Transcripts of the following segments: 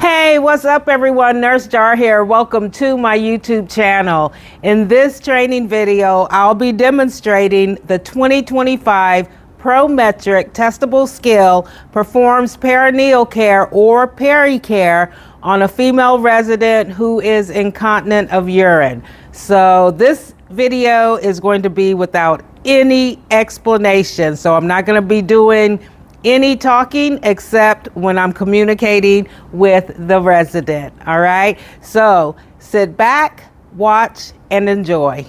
Hey, what's up everyone? Nurse Jar here. Welcome to my YouTube channel. In this training video, I'll be demonstrating the 2025 PROMETRIC testable skill performs perineal care or PERI-CARE on a female resident who is incontinent of urine. So this video is going to be without any explanation. So I'm not going to be doing any talking except when I'm communicating with the resident. All right, so sit back, watch, and enjoy.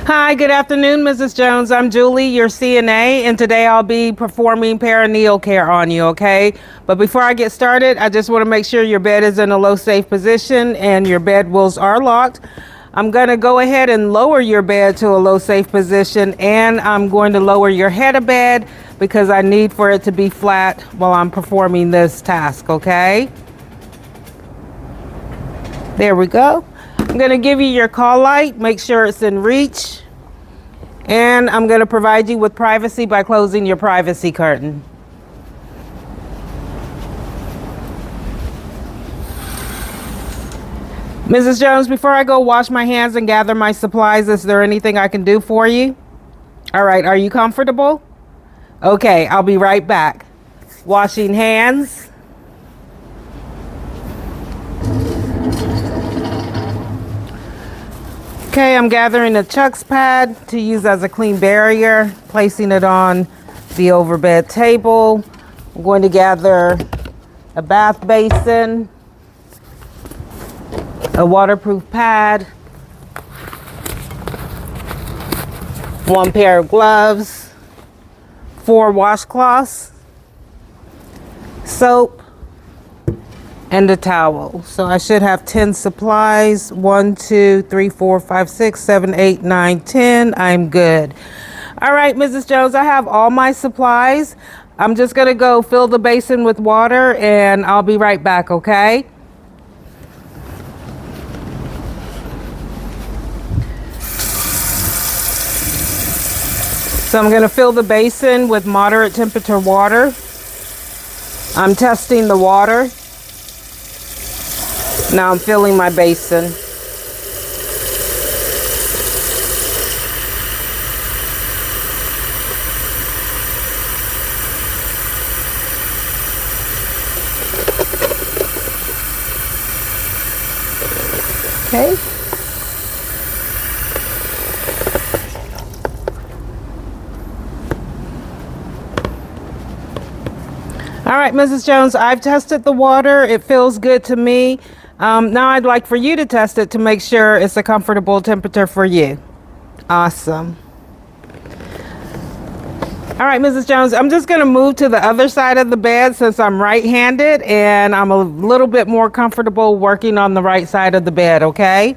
Hi, good afternoon, Mrs. Jones. I'm Julie, your CNA, and today I'll be performing perineal care on you, okay? But before I get started, I just want to make sure your bed is in a low safe position and your bed wheels are locked. I'm going to go ahead and lower your bed to a low safe position, and I'm going to lower your head of bed because I need for it to be flat while I'm performing this task, okay? There we go. I'm going to give you your call light, make sure it's in reach, and I'm going to provide you with privacy by closing your privacy curtain. Mrs. Jones, before I go wash my hands and gather my supplies, is there anything I can do for you? All right, are you comfortable? Okay, I'll be right back. Washing hands. Okay, I'm gathering a Chuck's pad to use as a clean barrier, placing it on the overbed table. I'm going to gather a bath basin, a waterproof pad, one pair of gloves, 4 washcloths, soap, and a towel. So I should have 10 supplies. 1, 2, 3, 4, 5, 6, 7, 8, 9, 10. I'm good. All right, Mrs. Jones, I have all my supplies. I'm just gonna go fill the basin with water and I'll be right back, okay? So I'm going to fill the basin with moderate temperature water. I'm testing the water. Now I'm filling my basin. Okay. All right, Mrs. Jones, I've tested the water. It feels good to me. Now I'd like for you to test it to make sure it's a comfortable temperature for you. Awesome. All right, Mrs. Jones, I'm just going to move to the other side of the bed since I'm right-handed and I'm a little bit more comfortable working on the right side of the bed, okay?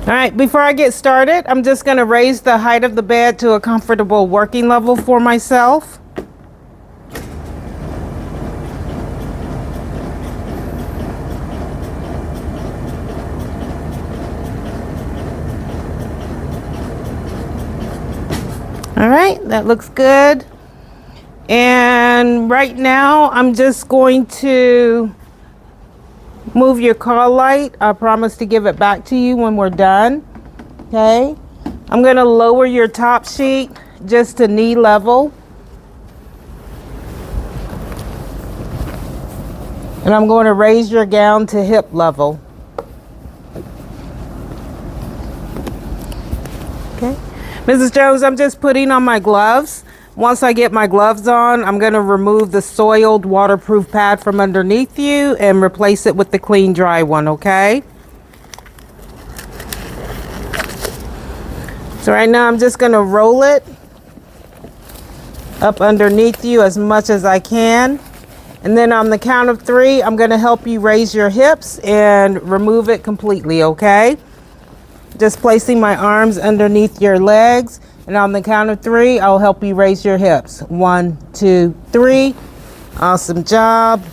All right, before I get started, I'm just going to raise the height of the bed to a comfortable working level for myself. All right, that looks good. And right now, I'm just going to move your call light. I promise to give it back to you when we're done. Okay. I'm going to lower your top sheet just to knee level. And I'm going to raise your gown to hip level. Okay. Mrs. Jones, I'm just putting on my gloves. Once I get my gloves on, I'm going to remove the soiled waterproof pad from underneath you and replace it with the clean, dry one, okay? So right now I'm just going to roll it up underneath you as much as I can. And then on the count of 3, I'm going to help you raise your hips and remove it completely, okay? Just placing my arms underneath your legs. And on the count of 3, I'll help you raise your hips. 1, 2, 3. Awesome job.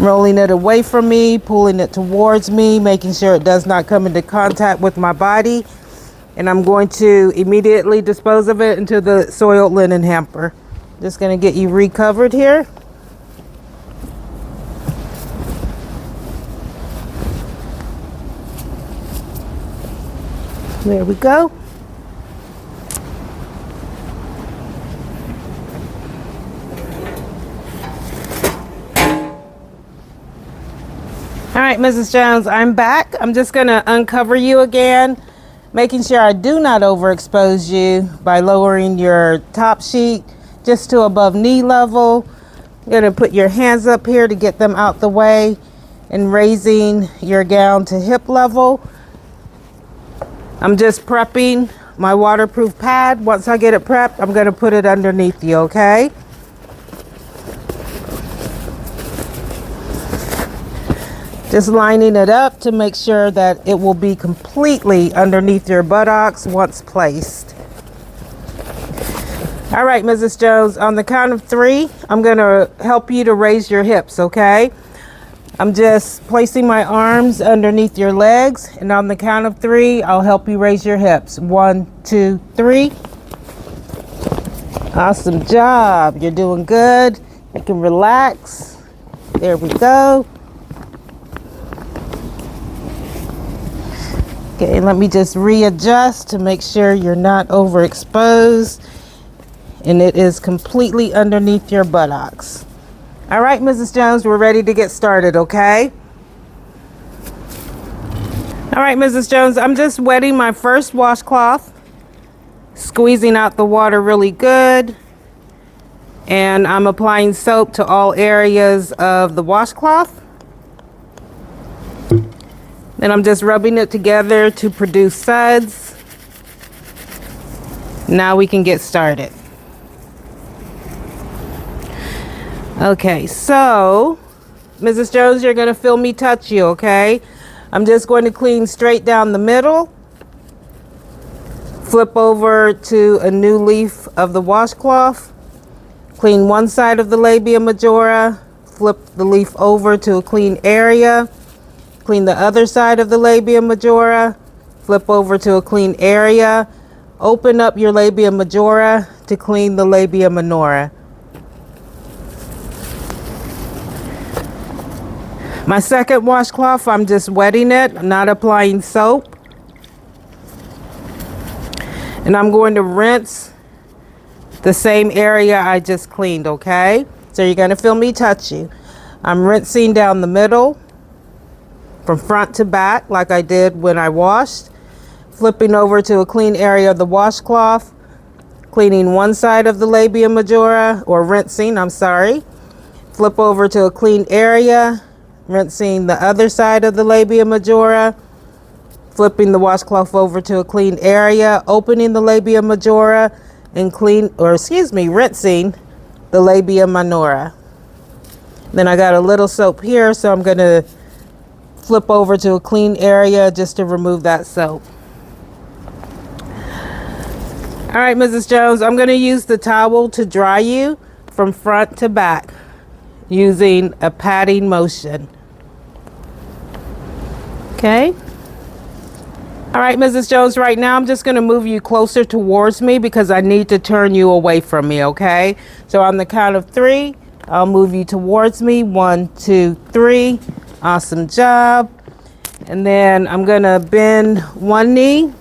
Rolling it away from me, pulling it towards me, making sure it does not come into contact with my body. And I'm going to immediately dispose of it into the soiled linen hamper. Just going to get you recovered here. There we go. All right, Mrs. Jones, I'm back. I'm just going to uncover you again, making sure I do not overexpose you by lowering your top sheet just to above knee level. I'm going to put your hands up here to get them out the way and raising your gown to hip level. I'm just prepping my waterproof pad. Once I get it prepped, I'm going to put it underneath you, okay? Just lining it up to make sure that it will be completely underneath your buttocks once placed. All right, Mrs. Jones, on the count of 3, I'm going to help you to raise your hips, okay? I'm just placing my arms underneath your legs, and on the count of 3, I'll help you raise your hips. 1, 2, 3. Awesome job. You're doing good. You can relax. There we go. Okay, let me just readjust to make sure you're not overexposed and it is completely underneath your buttocks. All right, Mrs. Jones, we're ready to get started, okay? All right, Mrs. Jones, I'm just wetting my first washcloth, squeezing out the water really good, and I'm applying soap to all areas of the washcloth. Then I'm just rubbing it together to produce suds. Now we can get started. Okay, so Mrs. Jones, you're going to feel me touch you, okay? I'm just going to clean straight down the middle. Flip over to a new leaf of the washcloth. Clean one side of the labia majora. Flip the leaf over to a clean area. Clean the other side of the labia majora, flip over to a clean area, open up your labia majora to clean the labia minora. My second washcloth, I'm just wetting it, I'm not applying soap. And I'm going to rinse the same area I just cleaned, okay? So you're going to feel me touch you. I'm rinsing down the middle, from front to back like I did when I washed, flipping over to a clean area of the washcloth, cleaning one side of the labia majora, or rinsing, I'm sorry, flip over to a clean area, rinsing the other side of the labia majora, flipping the washcloth over to a clean area, opening the labia majora, and rinsing the labia minora. Then I got a little soap here, so I'm going to flip over to a clean area just to remove that soap. All right, Mrs. Jones, I'm going to use the towel to dry you from front to back using a patting motion. Okay. All right, Mrs. Jones, right now I'm just going to move you closer towards me because I need to turn you away from me, okay? So on the count of 3, I'll move you towards me. 1, 2, 3. Awesome job. And then I'm going to bend one knee.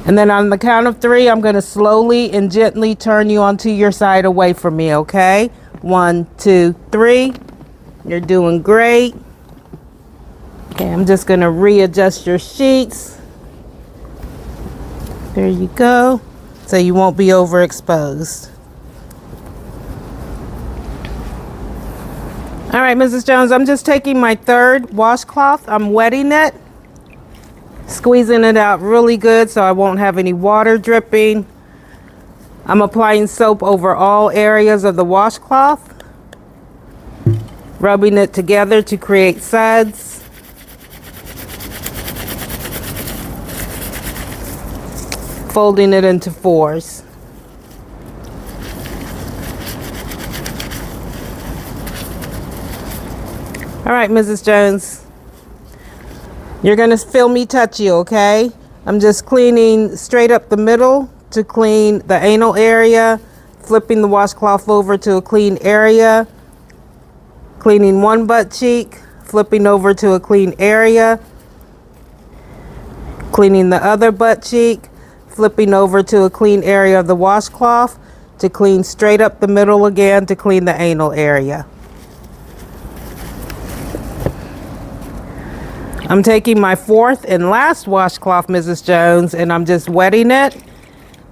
And then on the count of 3, I'm going to slowly and gently turn you onto your side away from me, okay? 1, 2, 3. You're doing great. Okay, I'm just going to readjust your sheets. There you go. So you won't be overexposed. All right, Mrs. Jones, I'm just taking my third washcloth. I'm wetting it, squeezing it out really good so I won't have any water dripping. I'm applying soap over all areas of the washcloth, rubbing it together to create suds. Folding it into 4s. All right, Mrs. Jones. You're gonna feel me touch you, okay? I'm just cleaning straight up the middle to clean the anal area, flipping the washcloth over to a clean area, cleaning one butt cheek, flipping over to a clean area, cleaning the other butt cheek, flipping over to a clean area of the washcloth to clean straight up the middle again to clean the anal area. I'm taking my fourth and last washcloth, Mrs. Jones, and I'm just wetting it,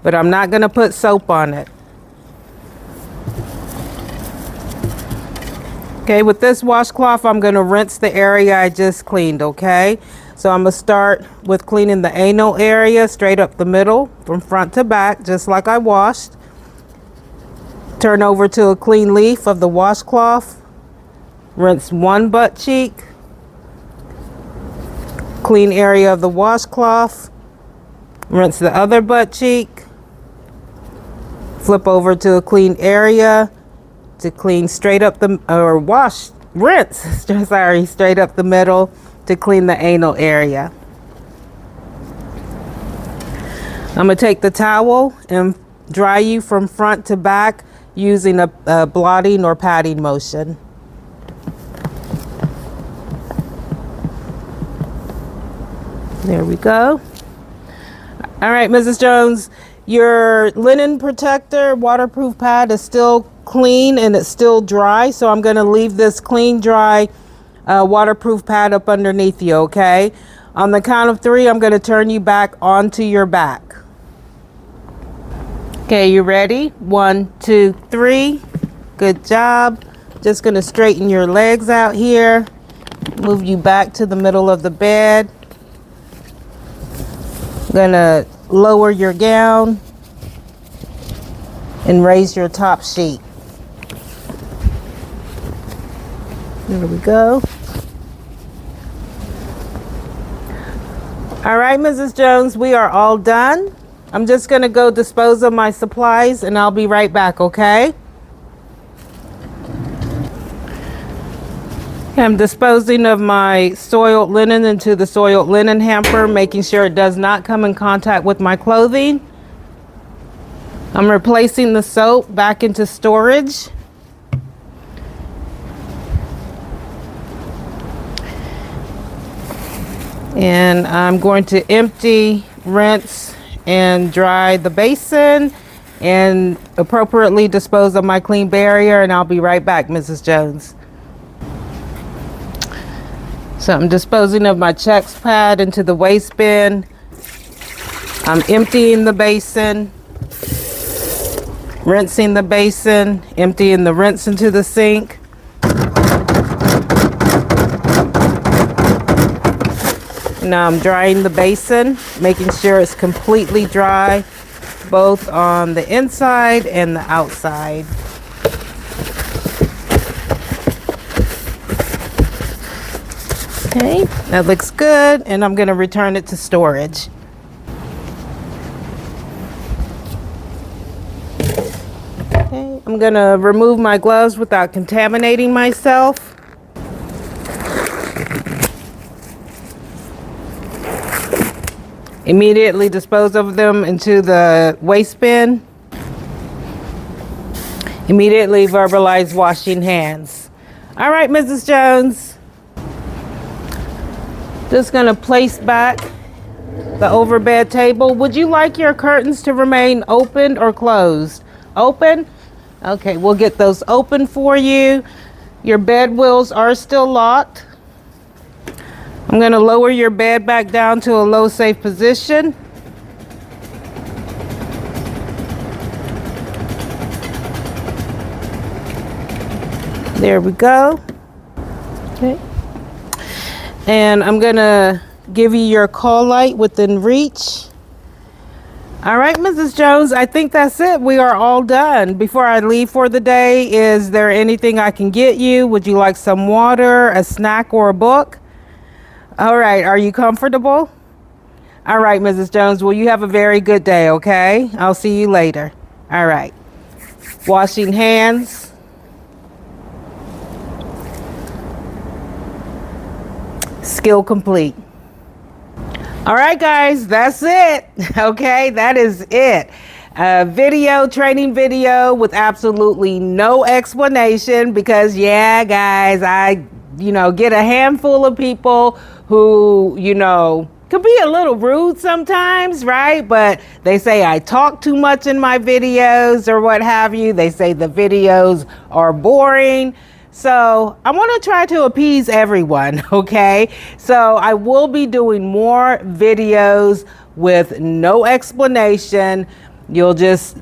but I'm not going to put soap on it. Okay, with this washcloth, I'm going to rinse the area I just cleaned, okay? So I'm going to start with cleaning the anal area straight up the middle from front to back, just like I washed. Turn over to a clean leaf of the washcloth. Rinse one butt cheek. Clean area of the washcloth. Rinse the other butt cheek. Flip over to a clean area to clean straight up the, or wash, rinse, sorry, straight up the middle to clean the anal area. I'm gonna take the towel and dry you from front to back using a blotting or patting motion. There we go. All right, Mrs. Jones, your linen protector waterproof pad is still clean and it's still dry, so I'm going to leave this clean, dry waterproof pad up underneath you, okay? On the count of 3, I'm going to turn you back onto your back. Okay, you ready? 1, 2, 3. Good job. Just going to straighten your legs out here. Move you back to the middle of the bed. Gonna lower your gown and raise your top sheet. There we go. All right, Mrs. Jones, we are all done. I'm just gonna go dispose of my supplies and I'll be right back, okay? I'm disposing of my soiled linen into the soiled linen hamper, making sure it does not come in contact with my clothing. I'm replacing the soap back into storage. And I'm going to empty, rinse, and dry the basin and appropriately dispose of my clean barrier, and I'll be right back, Mrs. Jones. So I'm disposing of my checks pad into the waste bin. I'm emptying the basin, rinsing the basin, emptying the rinse into the sink. Now I'm drying the basin, making sure it's completely dry, both on the inside and the outside. Okay, that looks good, and I'm going to return it to storage. Okay, I'm going to remove my gloves without contaminating myself. Immediately dispose of them into the waste bin. Immediately verbalize washing hands. All right, Mrs. Jones. Just gonna place back the overbed table. Would you like your curtains to remain open or closed? Open? Okay, we'll get those open for you. Your bed wheels are still locked. I'm gonna lower your bed back down to a low safe position. There we go. Okay. And I'm gonna give you your call light within reach. All right, Mrs. Jones, I think that's it. We are all done. Before I leave for the day, is there anything I can get you? Would you like some water, a snack, or a book? All right, are you comfortable? All right, Mrs. Jones, well, you have a very good day, okay? I'll see you later. All right. Washing hands. skill complete. All right, guys, that's it. Okay, that is it. Training video with absolutely no explanation because, yeah, guys, I, get a handful of people who, could be a little rude sometimes, right? But they say I talk too much in my videos or what have you. They say the videos are boring. So I want to try to appease everyone, okay? So I will be doing more videos with no explanation. You'll just,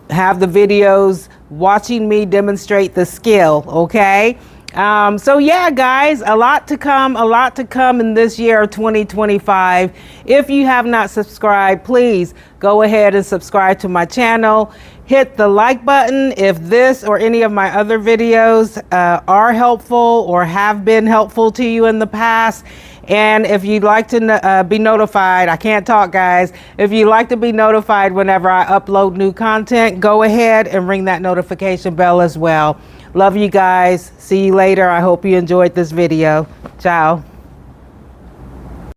have the videos watching me demonstrate the skill, okay? So yeah, guys, a lot to come in this year of 2025. If you have not subscribed, please go ahead and subscribe to my channel. Hit the like button if this or any of my other videos are helpful or have been helpful to you in the past. And if you'd like to be notified, I can't talk, guys. If you'd like to be notified whenever I upload new content, go ahead and ring that notification bell as well. Love you guys. See you later. I hope you enjoyed this video. Ciao.